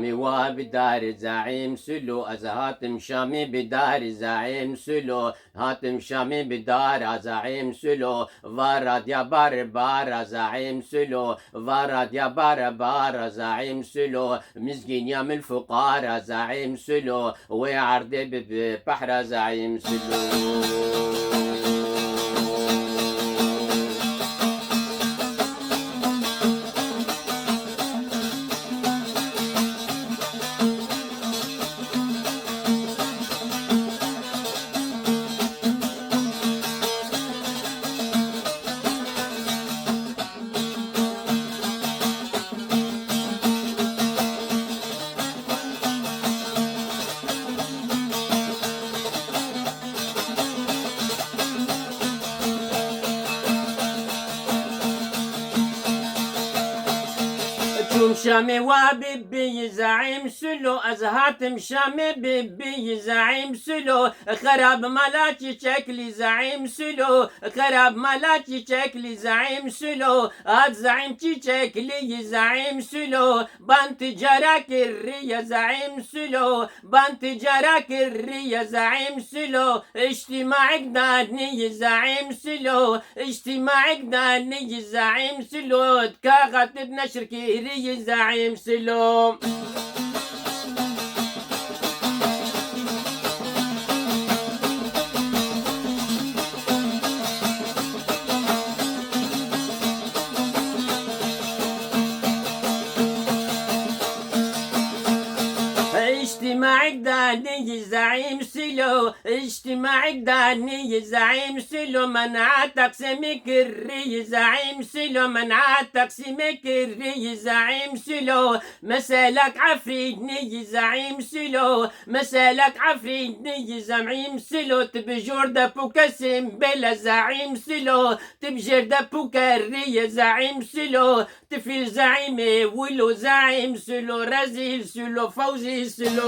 شامي وبدار زعيم سلو هاتم شامي بدار زعيم سلو هاتم شامي بدار زعيم سلو ورد يا بار زعيم سلو ورد يا بار زعيم سلو مسكين يا من الفقار زعيم سلو وعرض ببحر زعيم سلو. شامي وبيبي زعيم سلو هاتم شامي بيبي زعيم سلو خراب ملاكي شكلي زعيم سلو خراب ملاكي شكلي زعيم سلو هات زعيم شكلي زعيم سلو بنت جراك الريا زعيم سلو بنت جراك الريا زعيم سلو اجتماعك داني زعيم سلو اجتماعك داني زعيم سلو تكاغت بنشر كيري زعيم سلو. اجتماعك داني زعيم سلو اجتماعك داني زعيم سلو منع تقسيمك الري زعيم سلو منع تقسيمك الري زعيم سلو مسالك عفريتني زعيم سلو مسالك عفريتني زعيم سلو تبجور دبوكا سمبلا زعيم سلو تبجر دبوكا الري زعيم سلو تفي زعيمي ولو زعيم سلو رزيل سلو فوزي سلو.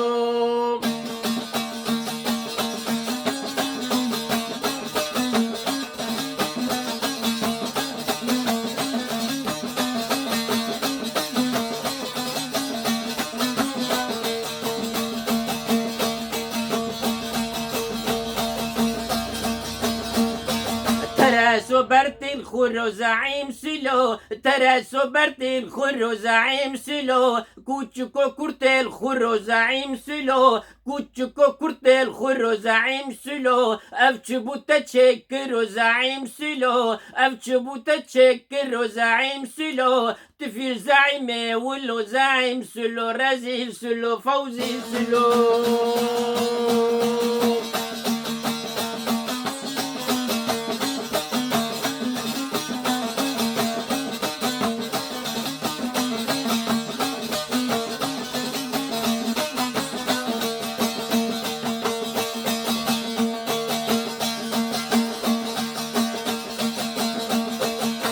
ترى صبرت الخر زعيم سلو ترى صبرت الخر زعيم سلو كوتشكو كرت الخر زعيم سلو كوتشكو كرت الخر زعيم سلو أفتشبو تشكر زعيم سلو أفتشبو تشكر زعيم سلو تفي زعيمي ولو زعيم سلو رزيل سلو فوزي سلو.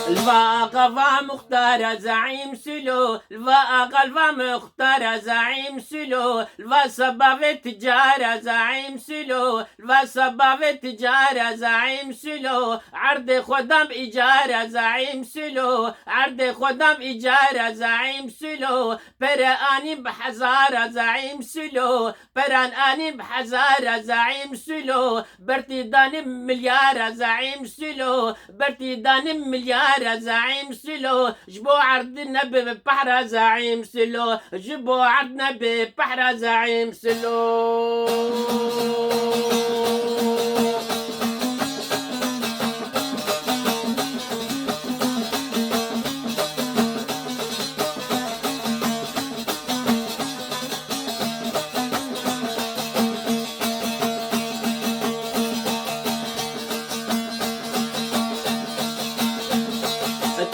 الفا مختار زعيم سلو الفا مختار زعيم سلو الفا صبابة تجارة زعيم سلو الفا صبابة تجارة زعيم سلو عرض خدام إيجارة زعيم سلو عرض خدام إيجارة زعيم سلو براني بحزارة زعيم سلو براني بحزارة زعيم سلو برتداني مليارة زعيم سلو برتداني مليارة زعيم سلو جبو عرضنا ببحر زعيم سلو جبو عرضنا ببحر زعيم سلو.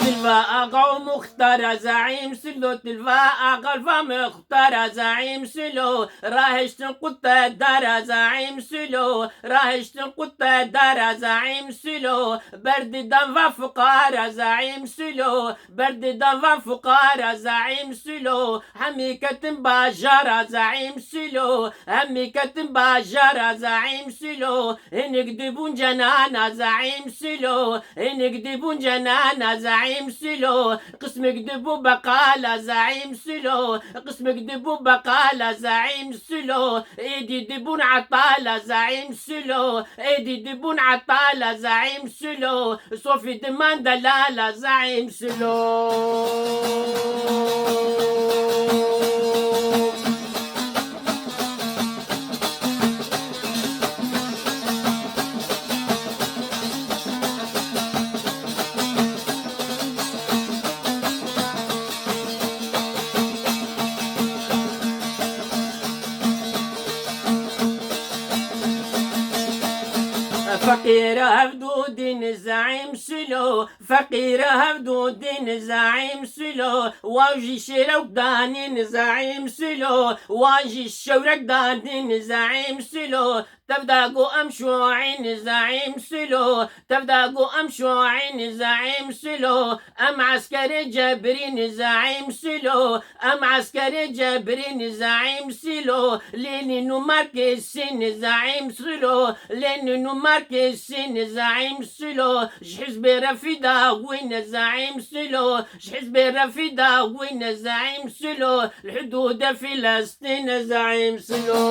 تلفا مختار زعيم سلو تلفا مختار زعيم سلو راهش تنقط دار زعيم سلو راهش تنقط دار زعيم سلو برد دنفا فقار زعيم سلو برد دنفا فقار زعيم سلو حميكة باجارة زعيم سلو حميكة باجارة زعيم سلو هنك دبون جنانا زعيم سلو هنك دبون جنانا زعيم سلو قسم قسمك دبو بقالة زعيم سلو قسمك دبو بقالة زعيم سلو ايدي دبون عطالة زعيم سلو ايدي دبون عطالة زعيم سلو صوفي دمان دلالة زعيم سلو. فقيرة بدود زعيم سلو فقيرة بدود زعيم سلو واجي شرق دانين زعيم سلو واجي الشورق دانين زعيم سلو تبدأ أمشو عين زعيم سلو تبدأ أمشو عين زعيم سلو أم عسكري جابرين زعيم سلو أم عسكري جابرين زعيم سلو لين مركز سن زعيم سلو لين مركز سن زعيم سلو حزب رفيدا وين زعيم سلو حزب رفيدا وين زعيم سلو الحدود فلسطين زعيم سلو.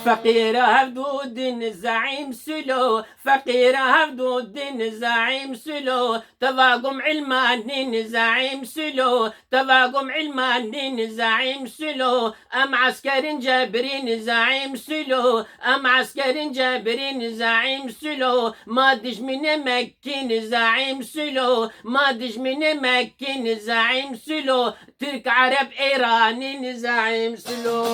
فقيرة بدود زعيم سلو فقيرة بدود زعيم سلو تضاقم علمانين زعيم سلو تضاقم علمانين زعيم سلو أم عسكر جابرين زعيم سلو أم عسكر جابرين زعيم سلو ما دش من مكين زعيم سلو ما دش من مكين زعيم سلو ترك عرب إيرانين زعيم سلو.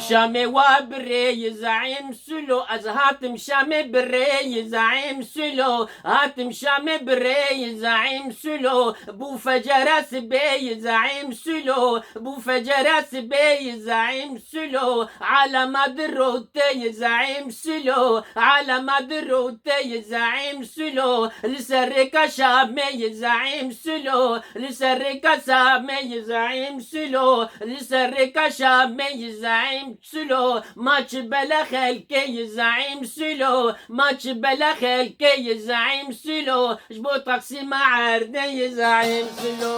شامي وبري زعيم سلو هاتم شامي بري زعيم سلو هاتم شامي بري زعيم سلو بو فجرس بي زعيم سلو بو فجرس بي زعيم سلو على مدروتي زعيم سلو على مدروتي زعيم سلو لسرك شامي زعيم سلو لسرك سامي زعيم سلو لسرك شامي زعيم سلو ماش بلا خلكي زعيم سلو ماش بلا خلكي زعيم سلو جبو تقسيم عردي زعيم سلو.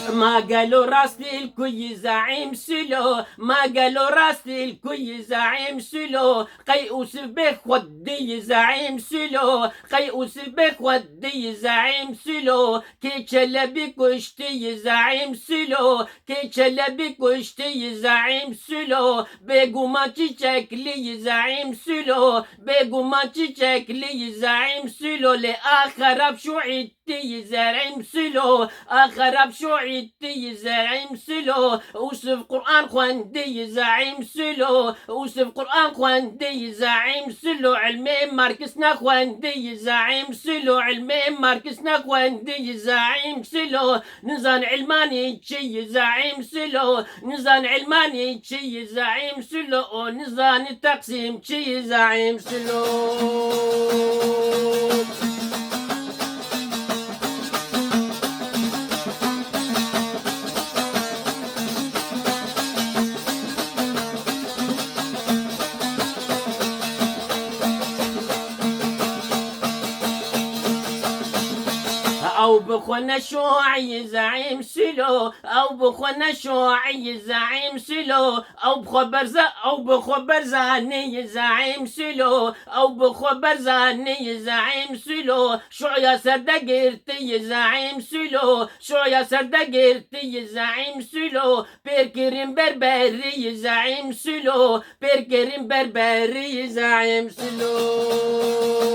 ما قالوا راسي الكوي زعيم سلو ما قالوا راسي الكوي زعيم سلو قيؤوس بك ودي زعيم سلو قيؤوس بك ودي زعيم سلو كي تشلبك وشتي زعيم سلو كي تشلبك وشتي زعيم سلو بيقو ما تشكلي زعيم سلو بيقو ما تشكلي زعيم سلو لآخر بشوعتي زعيم سلو آخر بشوعتي زعيم سلو وصف قرآن خواندي زعيم سلو وصف قرآن خواندي زعيم سلو علمي ماركسنا خواندي زعيم سلو علمي ماركسنا خواندي زعيم سلو نظام علماني تشي زعيم سلو نظام علماني تشي زعيم سلو نظام التقسيم تشي زعيم سلو. او بخونا شوعي زعيم سلو او بخونا شوعي زعيم سلو او بخو برزاني زعيم سلو او بخو برزاني زعيم سلو شو يا سردقرتي زعيم سلو شو يا سردقرتي زعيم سلو بيركرم بربري زعيم سلو بيركرم بربري زعيم سلو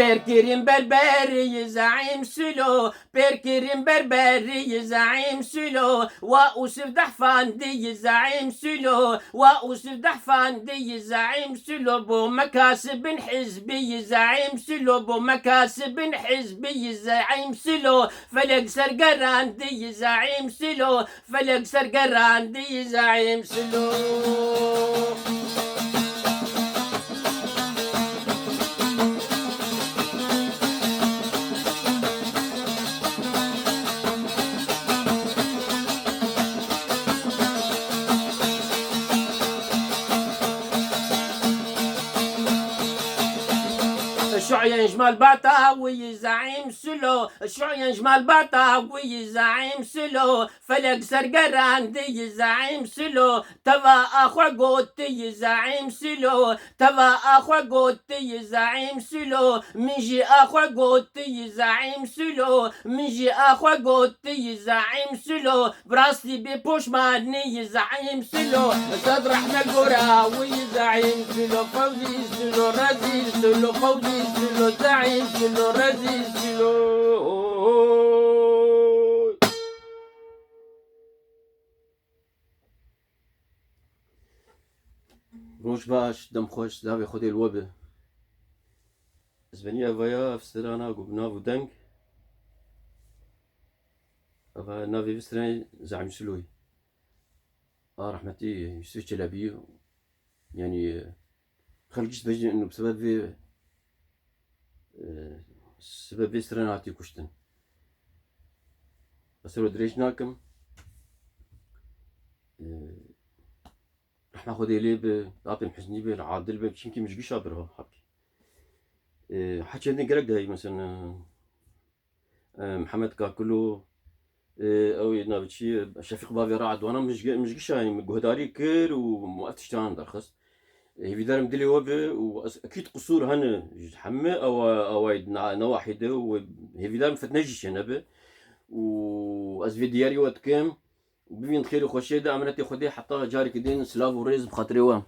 بيركرم بربري زعيم سلو بيركرم بربري زعيم سلو واوسف دحفاندي زعيم سلو واوسف دحفاندي زعيم سلو بو مكاسب حزبي زعيم سلو بو مكاسب حزبي زعيم سلو فلق سرقراندي زعيم سلو فلق سرقراندي زعيم سلو شعيا جمال باطاوي زعيم سلو شعيا جمال باطاوي زعيم سلو فلق سرقراندي زعيم سلو تبا اخو قوتي زعيم سلو تبا اخو قوتي زعيم سلو ميجي اخو قوتي زعيم سلو ميجي اخو قوتي زعيم سلو براسي ببوش ماني زعيم سلو صدر احنا القراوي زعيم سلو فوزي سلو رزيل سلو فوزي سلو زعيم سلو رزيل سلو روش باش دم خوش داوي خودي الوبه زبنية فيا في سرانا قبناف ودنك أفا نافي في سراني زعيم سلوي رحمتي يوسف شلبي يعني خلقش بجي انه بسبب في سبب في سراناتي كشتن بس لو دريجناكم رح ناخذ لي بطاطم حزني بالعادل بشيمكي مش قشابرها حكي حكي عندي قرق هاي مثلا محمد كاكلو او نابتشي شفيق بافي راعد وانا مش قشاي مجهداري كل ومؤتشتان درخص هي دار مدلي وبه واكيد قصور هنا حمى او نواحي ده وهي دار فتنجش هنا به وازفي دياري وقت كام وبين خير وخشيده عملتي خدي حتى جاري كدين سلاف وريز بخاطري وام